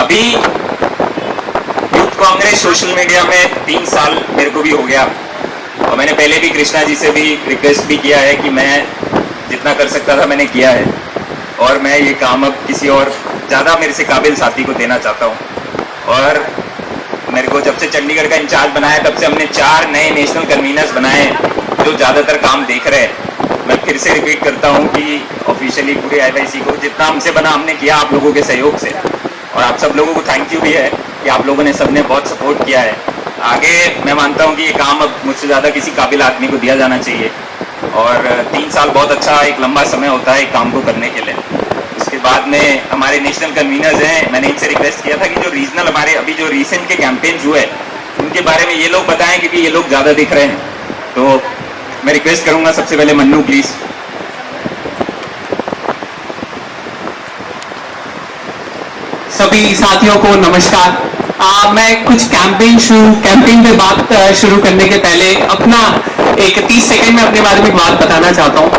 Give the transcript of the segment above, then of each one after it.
अभी youth Congress social media में 3 साल मेरे को भी हो गया, और मैंने पहले भी कृष्णा जी से भी रिक्वेस्ट भी किया है कि मैं जितना कर सकता था मैंने किया है, और मैं ये काम अब किसी और ज़्यादा मेरे से काबिल साथी को देना चाहता हूँ। और मेरे को जब से चंडीगढ़ का इंचार्ज बनाया तब से हमने 4 नए नेशनल कन्वीनर्स बनाए जो ज़्यादातर काम देख रहे हैं। मैं फिर से रिपीट करता हूँ कि ऑफिशियली पूरे IYC को जितना हमसे बना हमने किया आप लोगों के सहयोग से, और आप सब लोगों को थैंक यू भी है कि आप लोगों ने सबने बहुत सपोर्ट किया है। आगे मैं मानता हूँ कि ये काम अब मुझसे ज़्यादा किसी काबिल आदमी को दिया जाना चाहिए, और 3 साल बहुत अच्छा एक लंबा समय होता है एक काम को करने के लिए। उसके बाद में हमारे नेशनल कन्वीनर्स हैं, मैंने इनसे रिक्वेस्ट किया था कि जो रीजनल हमारे अभी जो रिसेंट के कैंपेन्स हुए उनके बारे में ये लोग बताएं, क्योंकि ये लोग ज़्यादा दिख रहे हैं। तो मैं रिक्वेस्ट करूँगा सबसे पहले मन्नू प्लीज़। सभी साथियों को नमस्कार। मैं कुछ कैंपेन पे बात शुरू करने के पहले अपना एक 30 सेकंड में अपने बारे में बात बताना चाहता हूँ।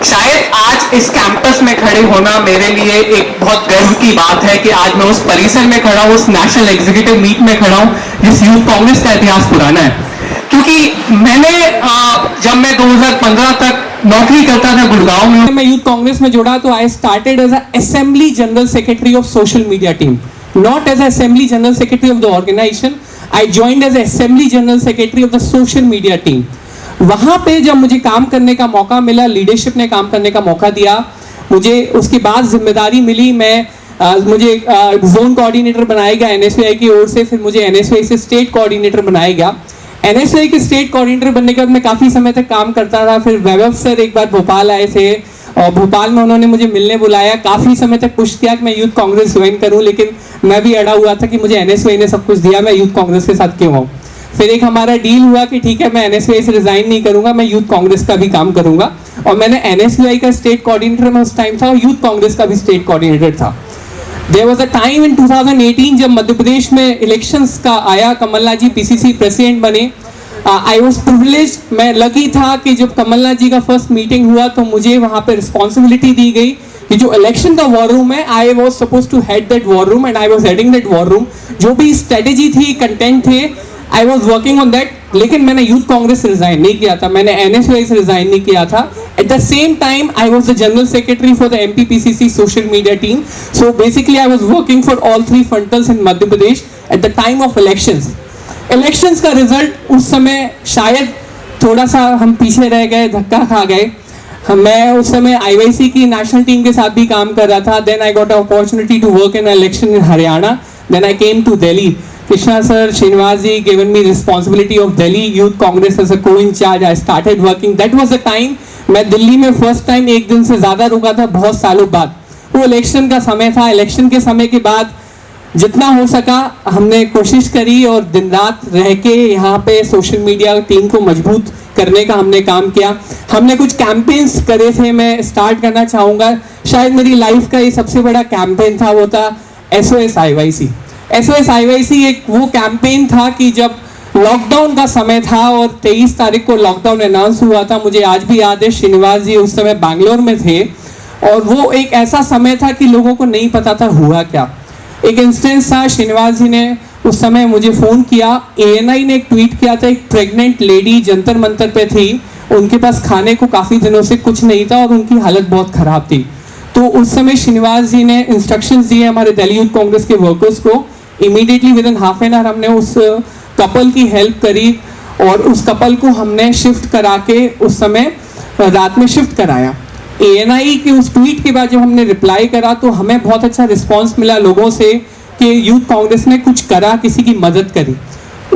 शायद आज इस कैंपस में खड़े होना मेरे लिए एक बहुत गर्व की बात है कि आज मैं उस परिसर में खड़ा हूँ, उस नेशनल एग्जीक्यूटिव मीट में खड़ा हूँ जिस यूथ कांग्रेस का इतिहास पुराना है। क्योंकि मैंने जब मैं 2015 तक नौकरी करता था गुड़गांव में, मैं यूथ कांग्रेस में जुड़ा तो I started as assembly general secretary of social media team, not as assembly general secretary of the organization. I joined as assembly general secretary of the social media team. वहां पे जब मुझे काम करने का मौका मिला, लीडरशिप ने काम करने का मौका दिया मुझे, उसके बाद जिम्मेदारी मिली, मुझे जोन कोऑर्डिनेटर बनाया गया NSY की ओर से, फिर मुझे NSY से स्टेट कोऑर्डिनेटर बनाया गया। NSY के स्टेट कोऑर्डिनेटर बनने के बाद मैं काफ़ी समय तक काम करता रहा। फिर वैभव सर एक बार भोपाल आए थे और भोपाल में उन्होंने मुझे मिलने बुलाया, काफ़ी समय तक पुश किया कि मैं यूथ कांग्रेस ज्वाइन करूं, लेकिन मैं भी अड़ा हुआ था कि मुझे NSY ने सब कुछ दिया, मैं यूथ कांग्रेस के साथ क्यों हूँ। फिर एक हमारा डील हुआ कि ठीक है मैं NSY से रिजाइन नहीं करूंगा, मैं यूथ कांग्रेस का भी काम करूंगा, और मैंने NSY का स्टेट कोऑर्डिनेटर में उस टाइम था और यूथ कांग्रेस का भी स्टेट कोऑर्डिनेटर था। There was a time in 2018 जब मध्य प्रदेश में इलेक्शंस का आया, कमलनाथ जी PCC प्रेसिडेंट बने। आई वॉज प्रिविलेज, मैं लकी था कि जब कमलनाथ जी का फर्स्ट मीटिंग हुआ तो मुझे वहाँ पे रिस्पॉन्सिबिलिटी दी गई कि जो इलेक्शन का वॉर रूम है, I was suppose to head that war room and I was heading that war room. जो भी स्ट्रेटेजी थी, कंटेंट थे, I was working on that. लेकिन मैंने यूथ कांग्रेस से रिजाइन नहीं किया था, मैंने NSY से रिजाइन नहीं किया था। At the same time I was the general secretary for the MPPCC social media team. So basically I was working for all 3 frontals in Madhya Pradesh at the time of elections का result उस समय शायद थोड़ा सा हम पीछे रह गए, धक्का खा गए। मैं उस समय IYC की नेशनल टीम के साथ भी काम कर रहा था। Then I got a opportunity to work in election in Haryana. Then I came to Delhi. Krishna sir, Srinivas ji given me responsibility of Delhi Youth Congress as a co-in-charge. I started working. That was the time मैं दिल्ली में first time एक दिन से ज़्यादा रुका था बहुत सालों बाद। वो इलेक्शन का समय था। इलेक्शन के समय के बाद जितना हो सका हमने कोशिश करी और दिन रात रह के यहाँ पे सोशल मीडिया टीम को मजबूत करने का हमने काम किया। हमने कुछ कैंपेन्स करे थे, मैं स्टार्ट करना चाहूँगा। शायद मेरी लाइफ का ये सबसे बड़ा कैंपेन था, वो था SOS IYC। SOS IYC एक वो कैंपेन था कि जब लॉकडाउन का समय था और 23 तारीख को लॉकडाउन अनाउंस हुआ था। मुझे आज भी याद है, श्रीनिवास जी उस समय बैंगलोर में थे और वो एक ऐसा समय था कि लोगों को नहीं पता था हुआ क्या। एक इंस्टेंस था, श्रीनिवास जी ने उस समय मुझे फ़ोन किया। ANI ने एक ट्वीट किया था, एक प्रेग्नेंट लेडी जंतर मंतर पे थी, उनके पास खाने को काफ़ी दिनों से कुछ नहीं था और उनकी हालत बहुत ख़राब थी। तो उस समय श्रीनिवास जी ने इंस्ट्रक्शंस दिए हमारे दिल्ली यूथ कांग्रेस के वर्कर्स को। Immediately with in half an hour हमने उस कपल की हेल्प करी और उस कपल को हमने शिफ्ट करा के उस समय रात में शिफ्ट कराया। ANI के उस ट्वीट के बाद जब हमने रिप्लाई करा तो हमें बहुत अच्छा रिस्पांस मिला लोगों से कि यूथ कांग्रेस ने कुछ करा, किसी की मदद करी।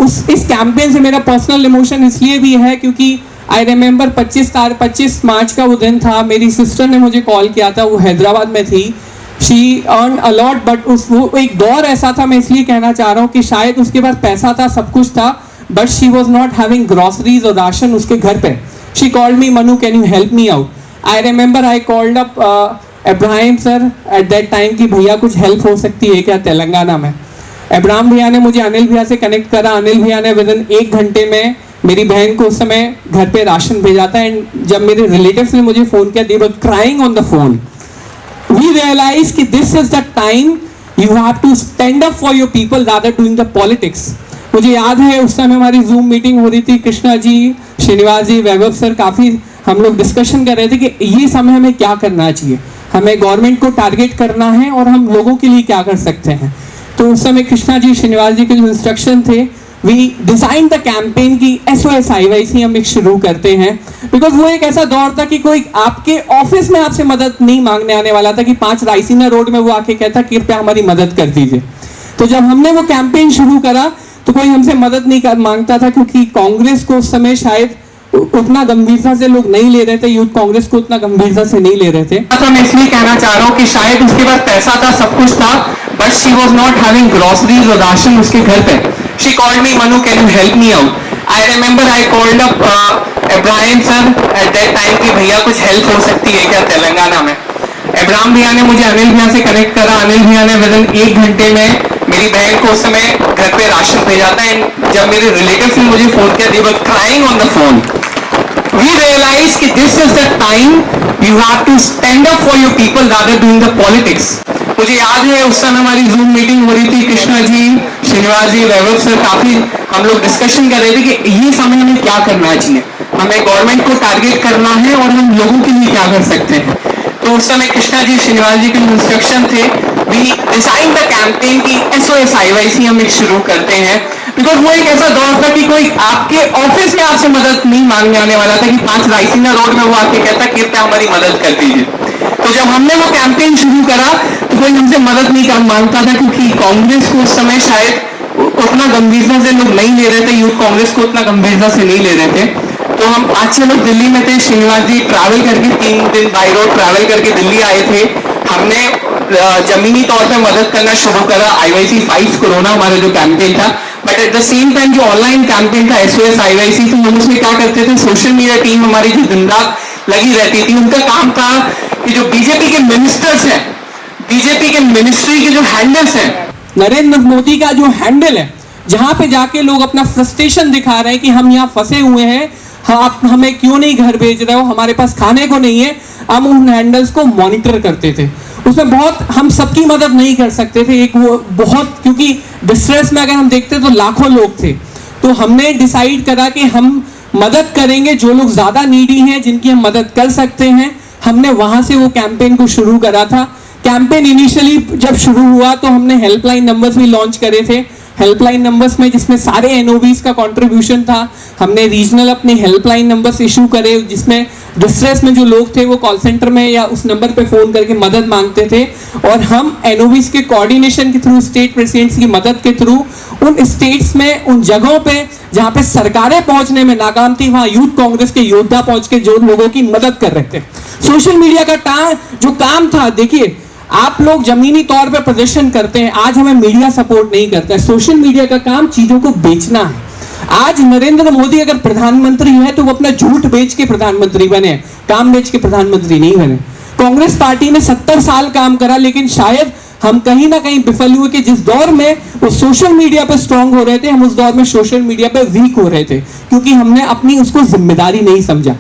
इस कैंपेन से मेरा पर्सनल इमोशन इसलिए भी है क्योंकि आई रिमेंबर 25 मार्च का वो दिन था। मेरी सिस्टर ने मुझे कॉल किया था, वो हैदराबाद में थी। शी अर्न अलॉट बट वो एक दौर ऐसा था, मैं इसलिए कहना चाह रहा हूँ कि शायद उसके पास पैसा था, सब कुछ था, but she was not having groceries और राशन उसके घर पे। She called me, Manu can you help me out. I remember I called up Ibrahim sir at that time कि भैया कुछ हेल्प हो सकती है क्या तेलंगाना में। इब्राहिम भैया ने मुझे अनिल भैया से कनेक्ट करा। अनिल भैया ने विद इन 1 घंटे में मेरी बहन को उस समय घर पे राशन भेजा था। एंड जब मेरे रिलेटिव्स ने मुझे फ़ोन किया, they were crying on the phone. We realize कि this is the time you have to stand up for your people rather doing the politics. मुझे याद है उस समय हमारी जूम मीटिंग हो रही थी, कृष्णा जी, श्रीनिवास जी, वैभव सर, काफी हम लोग डिस्कशन कर रहे थे कि ये समय हमें क्या करना चाहिए, हमें गवर्नमेंट को टारगेट करना है और हम लोगों के लिए क्या कर सकते हैं। तो उस समय कृष्णा जी, श्रीनिवास जी के जो इंस्ट्रक्शन थे, वी डिजाइन द कैंपेन की SOS IYC हम एक शुरू करते हैं, बिकॉज वो एक ऐसा दौर था कि कोई आपके ऑफिस में आपसे मदद नहीं मांगने आने वाला था कि 5 रायसीना रोड में वो आके कहता कि कृपया हमारी मदद कर दीजिए। तो जब हमने वो कैंपेन शुरू करा तो कोई हमसे मदद नहीं मांगता था, क्योंकि कांग्रेस को उस समय शायद उतना गंभीरता से लोग नहीं ले रहे थे, यूथ कांग्रेस को उतना गंभीरता से नहीं ले रहे थे। तो मैं इसलिए कहना चाह रहा हूँ कि शायद उसके पास पैसा था, सब कुछ था, but she was not having groceries और राशन उसके घर पे। She called me, Manu can you help me out. I remember I called up Ibrahim sir at that time कि भैया कुछ हेल्प हो सकती है क्या तेलंगाना में। इब्राहिम भैया ने मुझे अनिल भैया से कनेक्ट करा, अनिल भैया ने विदिन 1 घंटे में मेरी बहन को उस समय घर पे राशन भेजा था। एंड जब मेरे रिलेटिव्स ने मुझे फोन किया, they were crying on the phone. We realize कि this is the time you have to stand up for your people rather doing the politics। मुझे याद है उस समय हमारी जूम मीटिंग हो रही थी, कृष्णा जी, श्रीनिवास जी, वैभव सर, काफी हम लोग डिस्कशन कर रहे थे कि ये समय हमें क्या करना चाहिए, हमें गवर्नमेंट को टारगेट करना है और हम लोगों के लिए क्या कर सकते हैं। तो उस समय कृष्णा जी, श्रीनिवास जी के इंस्ट्रक्शन थे, वी डिजाइन द कैंपेन की SOS IYC हम एक शुरू करते हैं, बिकॉज वो एक ऐसा दौर था कि कोई आपके ऑफिस में आपसे मदद नहीं मांगने आने वाला था कि 5 रायसीना रोड में वो आके कहता कि कृपया हमारी मदद कर दीजिए। तो जब हमने वो कैंपेन शुरू करा तो कोई हमसे मदद नहीं मांगता था, क्योंकि कांग्रेस को उस समय शायद उतना गंभीरता से लोग नहीं ले रहे थे, यूथ कांग्रेस को उतना गंभीरता से नहीं ले रहे थे। तो हम 5-6 लोग दिल्ली में थे, श्रीनिवास जी ट्रैवल करके 3 दिन बाई रोड ट्रैवल करके दिल्ली आए थे। हमने जमीनी तौर पे मदद करना शुरू करा। IYC फाइट्स कोरोना हमारा जो कैंपेन था, but at the same time जो ऑनलाइन कैंपेन था SOS IYC, तो हम उसमें क्या करते थे, सोशल मीडिया टीम हमारी जो दिन रात लगी रहती थी, उनका काम था कि जो बीजेपी के मिनिस्टर्स हैं, बीजेपी के मिनिस्ट्री के जो हैंडल्स हैं, नरेंद्र मोदी का जो हैंडल है, जहां पे जाके लोग अपना फ्रस्ट्रेशन दिखा रहे हैं कि हम यहाँ फंसे हुए हैं, आप हमें क्यों नहीं घर भेज रहे हो, हमारे पास खाने को नहीं है, हम उन हैंडल्स को मॉनिटर करते थे। उसमें बहुत हम सबकी मदद नहीं कर सकते थे, एक वो बहुत, क्योंकि डिस्ट्रेस में अगर हम देखते तो लाखों लोग थे। तो हमने डिसाइड करा कि हम मदद करेंगे जो लोग ज्यादा नीडी हैं, जिनकी हम मदद कर सकते हैं। हमने वहां से वो कैंपेन को शुरू करा था। कैंपेन इनिशियली जब शुरू हुआ तो हमने हेल्पलाइन नंबर्स भी लॉन्च करे थे। हेल्पलाइन नंबर्स में जिसमें सारे NOVs का कंट्रीब्यूशन था। हमने रीजनल अपने हेल्पलाइन नंबर्स इशू करे, जिसमें डिस्ट्रेस में जो लोग थे वो कॉल सेंटर में या उस नंबर पे फोन करके मदद मांगते थे, और हम NOVs के कोऑर्डिनेशन के थ्रू, स्टेट प्रेसिडेंट्स की मदद के थ्रू, उन स्टेट्स में, उन जगहों पे जहां पे सरकारें पहुंचने में नाकाम थी, वहां यूथ कांग्रेस के योद्धा पहुंच के जो लोगों की मदद कर रहे थे। सोशल मीडिया का जो काम था, देखिए आप लोग जमीनी तौर पे प्रदर्शन करते हैं, आज हमें मीडिया सपोर्ट नहीं करता है। सोशल मीडिया का काम चीजों को बेचना है। आज नरेंद्र मोदी अगर प्रधानमंत्री है तो वो अपना झूठ बेच के प्रधानमंत्री बने, काम बेच के प्रधानमंत्री नहीं बने। कांग्रेस पार्टी ने 70 साल काम करा, लेकिन शायद हम कहीं ना कहीं विफल हुए कि जिस दौर में वो सोशल मीडिया पे स्ट्रांग हो रहे थे, हम उस दौर में सोशल मीडिया पे वीक हो रहे थे, क्योंकि हमने अपनी उसको जिम्मेदारी नहीं समझा।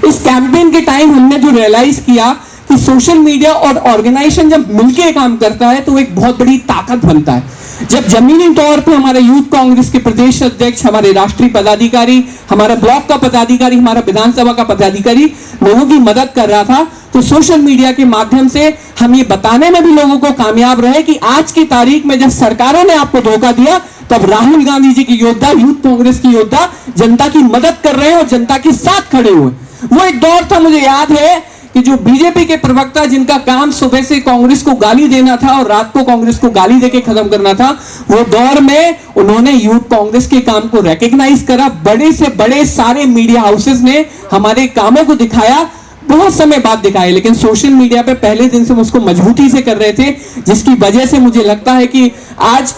इस कैंपेन के टाइम हमने जो रियलाइज किया कि सोशल मीडिया और ऑर्गेनाइजेशन जब मिलके काम करता है तो एक बहुत बड़ी ताकत बनता है। जब जमीनी तौर पे हमारे यूथ कांग्रेस के प्रदेश अध्यक्ष, हमारे राष्ट्रीय पदाधिकारी, हमारा ब्लॉक का पदाधिकारी, हमारा विधानसभा का पदाधिकारी लोगों की मदद कर रहा था, तो सोशल मीडिया के माध्यम से हम ये बताने में भी लोगों को कामयाब रहे कि आज की तारीख में जब सरकारों ने आपको धोखा दिया, तब राहुल गांधी जी के योद्धा, यूथ कांग्रेस की योद्धा जनता की मदद कर रहे हैं और जनता के साथ खड़े हुए। वो एक दौर था, मुझे याद है कि जो बीजेपी के प्रवक्ता, जिनका काम सुबह से कांग्रेस को गाली देना था और रात को कांग्रेस को गाली देके खत्म करना था, वो दौर में उन्होंने यूथ कांग्रेस के काम को रिकॉग्नाइज करा। बड़े से बड़े सारे मीडिया हाउसेस ने हमारे कामों को दिखाया, बहुत समय बाद दिखाए, लेकिन सोशल मीडिया पे पहले दिन से उसको मजबूती से कर रहे थे, जिसकी वजह से मुझे लगता है कि आज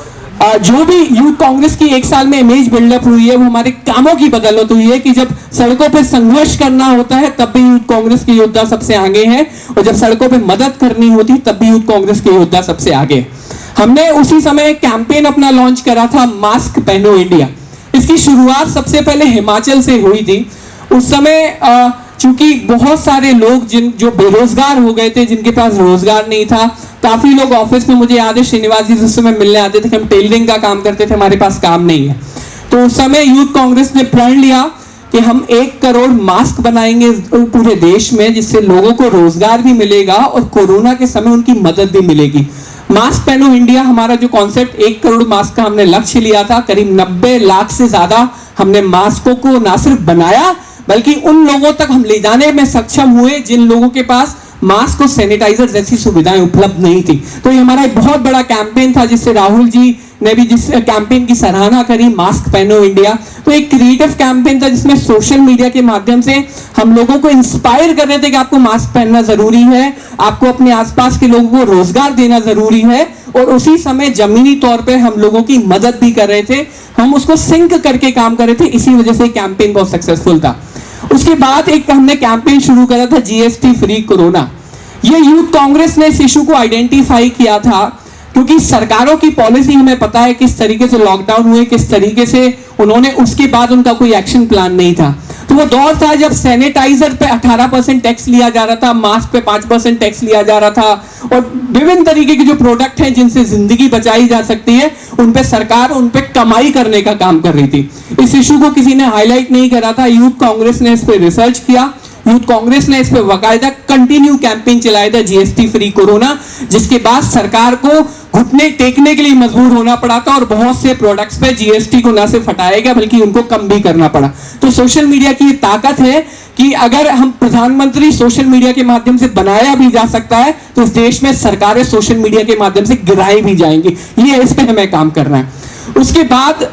जो भी यूथ कांग्रेस की 1 साल में इमेज बिल्डअप हुई है, वो हमारे कामों की बदौलत हुई है कि जब सड़कों पे संघर्ष करना होता है तब भी यूथ कांग्रेस के योद्धा सबसे आगे हैं, और जब सड़कों पे मदद करनी होती तब भी यूथ कांग्रेस के योद्धा सबसे आगे। हमने उसी समय कैंपेन अपना लॉन्च करा था, मास्क पहनो इंडिया। इसकी शुरुआत सबसे पहले हिमाचल से हुई थी। उस समय चूंकि बहुत सारे लोग जो बेरोजगार हो गए थे, जिनके पास रोजगार नहीं था, काफी लोग ऑफिस में, मुझे याद है श्रीनिवास जी जिस समय मिलने आते थे कि हम टेलरिंग का काम करते थे, हमारे पास काम नहीं है, तो उस समय यूथ कांग्रेस ने प्रण लिया कि हम 1 करोड़ मास्क बनाएंगे पूरे देश में, जिससे लोगों को रोजगार भी मिलेगा और कोरोना के समय उनकी मदद भी मिलेगी। मास्क पहनो इंडिया हमारा जो कॉन्सेप्ट, 1 करोड़ मास्क का हमने लक्ष्य लिया था। करीब 90 लाख से ज्यादा हमने मास्कों को ना सिर्फ बनाया बल्कि उन लोगों तक हम ले जाने में सक्षम हुए जिन लोगों के पास मास्क और सैनिटाइजर जैसी सुविधाएं उपलब्ध नहीं थी। तो ये हमारा एक बहुत बड़ा कैंपेन था, जिससे राहुल जी ने भी जिस कैंपेन की सराहना करी, मास्क पहनो इंडिया। तो एक क्रिएटिव कैंपेन था जिसमें सोशल मीडिया के माध्यम से हम लोगों को इंस्पायर कर रहे थे कि आपको मास्क पहनना जरूरी है, आपको अपने आसपास के लोगों को रोजगार देना जरूरी है, और उसी समय जमीनी तौर पे हम लोगों की मदद भी कर रहे थे। हम उसको सिंक करके काम कर रहे थे, इसी वजह से कैंपेन बहुत सक्सेसफुल था। उसके बाद एक हमने कैंपेन शुरू करा था जीएसटी फ्री कोरोना। ये यूथ कांग्रेस ने इस इशू को आइडेंटिफाई किया था क्योंकि सरकारों की पॉलिसी हमें पता है किस तरीके से लॉकडाउन हुए, किस तरीके से उन्होंने, उसके बाद उनका कोई एक्शन प्लान नहीं था। तो वो दौर था जब सैनिटाइजर पे 18% टैक्स लिया जा रहा था, मास्क पे 5% टैक्स लिया जा रहा था, और विभिन्न तरीके के जो प्रोडक्ट हैं जिनसे जिंदगी बचाई जा सकती है उन पे सरकार उन पे कमाई करने का काम कर रही थी। इस इशू को किसी ने हाईलाइट नहीं करा था। यूथ कांग्रेस ने इस पे रिसर्च किया, यूथ कांग्रेस ने इस पे बाकायदा कंटिन्यू कैंपेन चलाया था जीएसटी फ्री कोरोना, जिसके बाद सरकार को घुटने टेकने के लिए मजबूर होना पड़ा था और बहुत से प्रोडक्ट्स पे जीएसटी को ना सिर्फ हटाया गया बल्कि उनको कम भी करना पड़ा। तो सोशल मीडिया की ताकत है कि अगर हम प्रधानमंत्री सोशल मीडिया के माध्यम से बनाया भी जा सकता है तो इस देश में सरकारें सोशल मीडिया के माध्यम से गिराई भी जाएंगी। ये इस पे हमें काम करना है। उसके बाद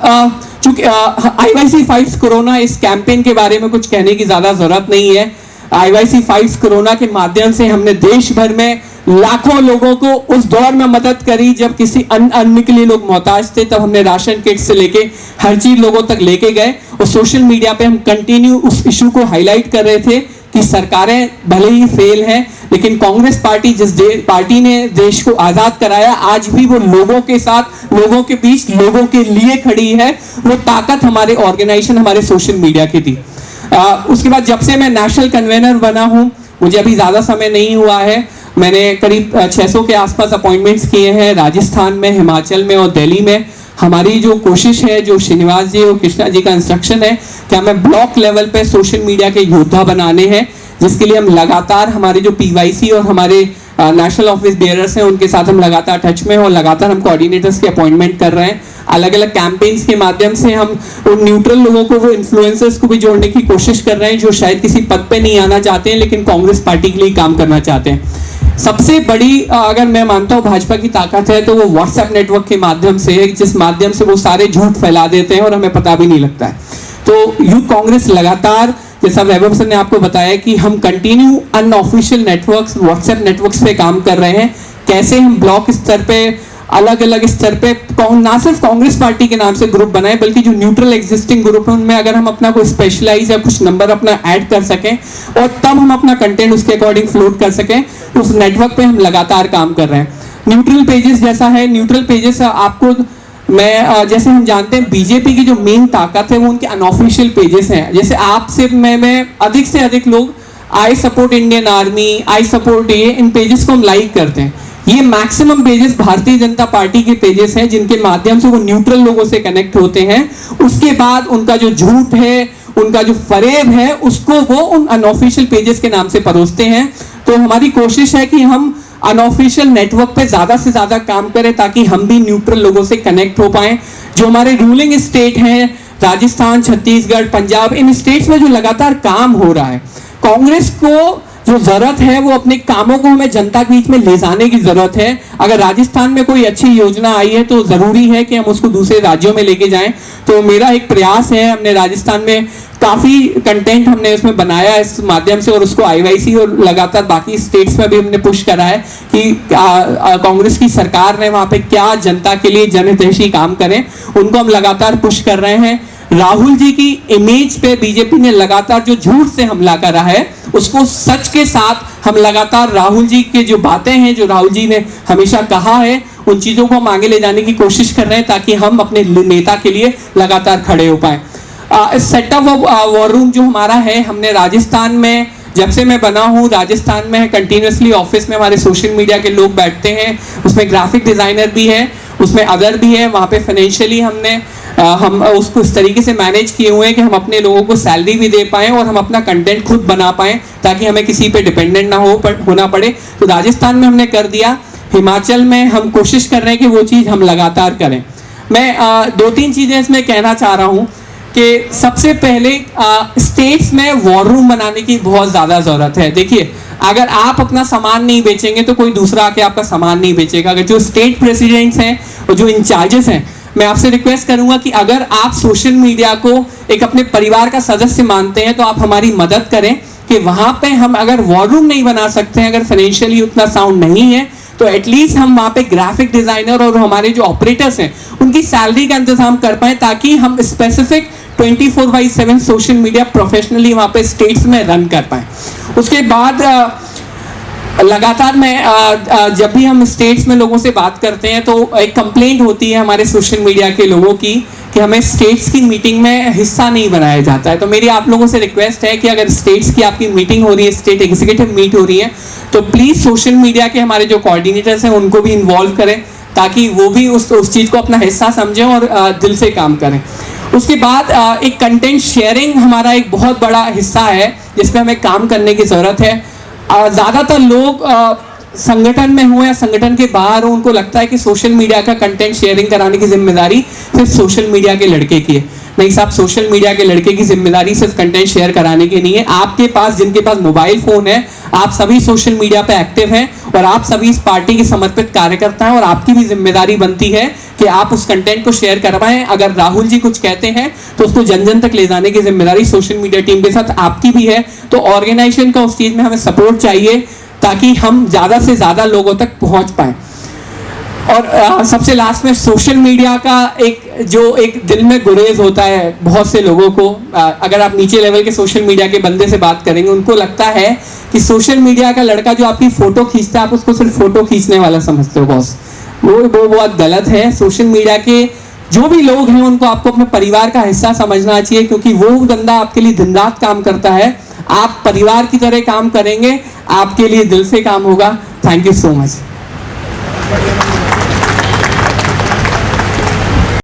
चूंकि IYC फाइट्स कोरोना, इस कैंपेन के बारे में कुछ कहने की ज्यादा जरूरत नहीं है। IYC फाइट्स कोरोना के माध्यम से हमने देश भर में लाखों लोगों को उस दौर में मदद करी जब किसी अन्न के लिए लोग मोहताज थे, तब हमने राशन किट से लेके हर चीज लोगों तक लेके गए, और सोशल मीडिया पे हम कंटिन्यू उस इशू को हाईलाइट कर रहे थे कि सरकारें भले ही फेल हैं लेकिन कांग्रेस पार्टी जिस पार्टी ने देश को आजाद कराया, आज भी वो लोगों के साथ, लोगों के बीच, लोगों के लिए खड़ी है। वो ताकत हमारे ऑर्गेनाइजेशन, हमारे सोशल मीडिया की थी। उसके बाद जब से मैं नेशनल कन्वेनर बना हूं, मुझे अभी ज्यादा समय नहीं हुआ है, मैंने करीब 600 के आसपास अपॉइंटमेंट्स किए हैं राजस्थान में, हिमाचल में और दिल्ली में। हमारी जो कोशिश है, जो श्रीनिवास जी और कृष्णा जी का इंस्ट्रक्शन है कि हमें ब्लॉक लेवल पे सोशल मीडिया के योद्धा बनाने हैं, जिसके लिए हम लगातार हमारे जो PYC और हमारे नेशनल ऑफिस बेयरर्स हैं उनके साथ हम लगातार टच में हैं, और लगातार हम कोऑर्डिनेटर्स के अपॉइंटमेंट कर रहे हैं। अलग अलग कैंपेन्स के माध्यम से हम उन न्यूट्रल लोगों को, वो इन्फ्लुएंसर्स को भी जोड़ने की कोशिश कर रहे हैं जो शायद किसी पद पे नहीं आना चाहते हैं लेकिन कांग्रेस पार्टी के लिए काम करना चाहते हैं। सबसे बड़ी अगर मैं मानता हूँ भाजपा की ताकत है तो वो व्हाट्सएप नेटवर्क के माध्यम से है, जिस माध्यम से वो सारे झूठ फैला देते हैं और हमें पता भी नहीं लगता है। तो यूथ कांग्रेस लगातार, जैसा वैभव सर ने आपको बताया कि हम continue unofficial networks, WhatsApp networks पे काम कर रहे हैं। कैसे हम ब्लॉक स्तर पे, अलग अलग स्तर पे ना सिर्फ कांग्रेस पार्टी के नाम से ग्रुप बनाए बल्कि जो न्यूट्रल एग्जिस्टिंग ग्रुप है उनमें अगर हम अपना कोई स्पेशलाइज या कुछ नंबर अपना ऐड कर सकें और तब हम अपना कंटेंट उसके अकॉर्डिंग फ्लोट कर सकें, उस नेटवर्क पे हम लगातार काम कर रहे हैं। न्यूट्रल पेजेस जैसा है, न्यूट्रल पेजेस आपको मैं, जैसे हम जानते हैं बीजेपी की जो मेन ताकत है वो उनके अनऑफिशियल पेजेस हैं। जैसे आपसे मैं अधिक से अधिक लोग I support Indian army, I support ये, इन पेजेस को हम लाइक करते हैं। ये maximum pages Bharatiya Janata party के पेजेस हैं जिनके माध्यम से वो न्यूट्रल लोगों से कनेक्ट होते हैं। उसके बाद उनका जो झूठ है, उनका जो फरेब है, उसको वो उन अनऑफिशियल पेजेस के नाम से परोसते हैं। तो हमारी कोशिश है कि हम अनऑफिशियल नेटवर्क पे ज्यादा से ज्यादा काम करें ताकि हम भी न्यूट्रल लोगों से कनेक्ट हो पाएं। जो हमारे रूलिंग स्टेट हैं, राजस्थान, छत्तीसगढ़, पंजाब, इन स्टेट्स में जो लगातार काम हो रहा है, कांग्रेस को जो जरूरत है वो अपने कामों को हमें जनता के बीच में ले जाने की जरूरत है। अगर राजस्थान में कोई अच्छी योजना आई है तो जरूरी है कि हम उसको दूसरे राज्यों में लेके जाएं। तो मेरा एक प्रयास है, हमने राजस्थान में काफी कंटेंट हमने उसमें बनाया इस माध्यम से, और उसको IYC और लगातार बाकी स्टेट्स में भी हमने पुश करा है कि कांग्रेस की सरकार ने वहां पे क्या जनता के लिए जनहितैषी काम करें, उनको हम लगातार पुश कर रहे हैं। राहुल जी की इमेज पे बीजेपी ने लगातार जो झूठ से हमला करा है उसको सच के साथ हम लगातार, राहुल जी के जो बातें हैं, जो राहुल जी ने हमेशा कहा है, उन चीजों को हम आगे ले जाने की कोशिश कर रहे हैं ताकि हम अपने नेता के लिए लगातार खड़े हो पाए। सेटअप वॉर रूम जो हमारा है, हमने राजस्थान में जब से मैं बना हूँ राजस्थान में कंटिन्यूसली ऑफिस में हमारे सोशल मीडिया के लोग बैठते हैं, उसमें ग्राफिक डिज़ाइनर भी है, उसमें अदर भी है, वहाँ पे फाइनेंशियली हम उसको इस तरीके से मैनेज किए हुए हैं कि हम अपने लोगों को सैलरी भी दे पाएँ और हम अपना कंटेंट खुद बना पाएँ ताकि हमें किसी पे डिपेंडेंट ना होना पड़े। तो राजस्थान में हमने कर दिया, हिमाचल में हम कोशिश कर रहे हैं कि वो चीज़ हम लगातार करें। मैं 2-3 चीज़ें इसमें कहना चाह रहा हूँ कि सबसे पहले स्टेट्स में वॉर रूम बनाने की बहुत ज़्यादा ज़रूरत है। देखिए, अगर आप अपना सामान नहीं बेचेंगे तो कोई दूसरा आके आपका सामान नहीं बेचेगा। अगर जो स्टेट प्रेसिडेंट्स हैं और जो इंचार्जेस हैं, मैं आपसे रिक्वेस्ट करूंगा कि अगर आप सोशल मीडिया को एक अपने परिवार का सदस्य मानते हैं तो आप हमारी मदद करें कि वहाँ पे हम अगर वॉर रूम नहीं बना सकते हैं, अगर फाइनेंशियली उतना साउंड नहीं है, तो एटलीस्ट हम वहाँ पे ग्राफिक डिज़ाइनर और हमारे जो ऑपरेटर्स हैं उनकी सैलरी का इंतजाम कर पाएँ ताकि हम स्पेसिफिक 24/7 सोशल मीडिया प्रोफेशनली वहाँ पे स्टेट्स में रन कर पाएँ। उसके बाद लगातार मैं जब भी हम स्टेट्स में लोगों से बात करते हैं तो एक कंप्लेंट होती है हमारे सोशल मीडिया के लोगों की कि हमें स्टेट्स की मीटिंग में हिस्सा नहीं बनाया जाता है। तो मेरी आप लोगों से रिक्वेस्ट है कि अगर स्टेट्स की आपकी मीटिंग हो रही है, स्टेट एग्जीक्यूटिव मीट हो रही है, तो प्लीज़ सोशल मीडिया के हमारे जो कोऑर्डिनेटर्स हैं उनको भी इन्वॉल्व करें ताकि वो भी उस चीज़ को अपना हिस्सा समझें और दिल से काम करें। उसके बाद एक कंटेंट शेयरिंग हमारा एक बहुत बड़ा हिस्सा है जिस पर हमें काम करने की ज़रूरत है। ज़्यादातर लोग संगठन में हो या संगठन के बाहर हो, उनको लगता है कि सोशल मीडिया का कंटेंट शेयरिंग कराने की जिम्मेदारी सिर्फ सोशल मीडिया के लड़के की है। नहीं साहब, सोशल मीडिया के लड़के की जिम्मेदारी सिर्फ कंटेंट शेयर कराने की नहीं है। आपके पास, जिनके पास मोबाइल फ़ोन है, आप सभी सोशल मीडिया पे एक्टिव हैं और आप सभी इस पार्टी के समर्पित कार्यकर्ता हैं और आपकी भी जिम्मेदारी बनती है कि आप उस कंटेंट को शेयर करवाएं। अगर राहुल जी कुछ कहते हैं तो उसको जन जन तक ले जाने की जिम्मेदारी सोशल मीडिया टीम के साथ आपकी भी है। तो ऑर्गेनाइजेशन का उस चीज़ में हमें सपोर्ट चाहिए ताकि हम ज़्यादा से ज़्यादा लोगों तक पहुँच पाएँ। और सबसे लास्ट में सोशल मीडिया का एक दिल में गुरेज होता है बहुत से लोगों को। अगर आप नीचे लेवल के सोशल मीडिया के बंदे से बात करेंगे, उनको लगता है कि सोशल मीडिया का लड़का जो आपकी फ़ोटो खींचता है, आप उसको सिर्फ फ़ोटो खींचने वाला समझते हो बॉस। वो बहुत गलत है। सोशल मीडिया के जो भी लोग हैं उनको आपको अपने परिवार का हिस्सा समझना चाहिए, क्योंकि वो बंदा आपके लिए दिन रात काम करता है। आप परिवार की तरह काम करेंगे, आपके लिए दिल से काम होगा। Thank you so much.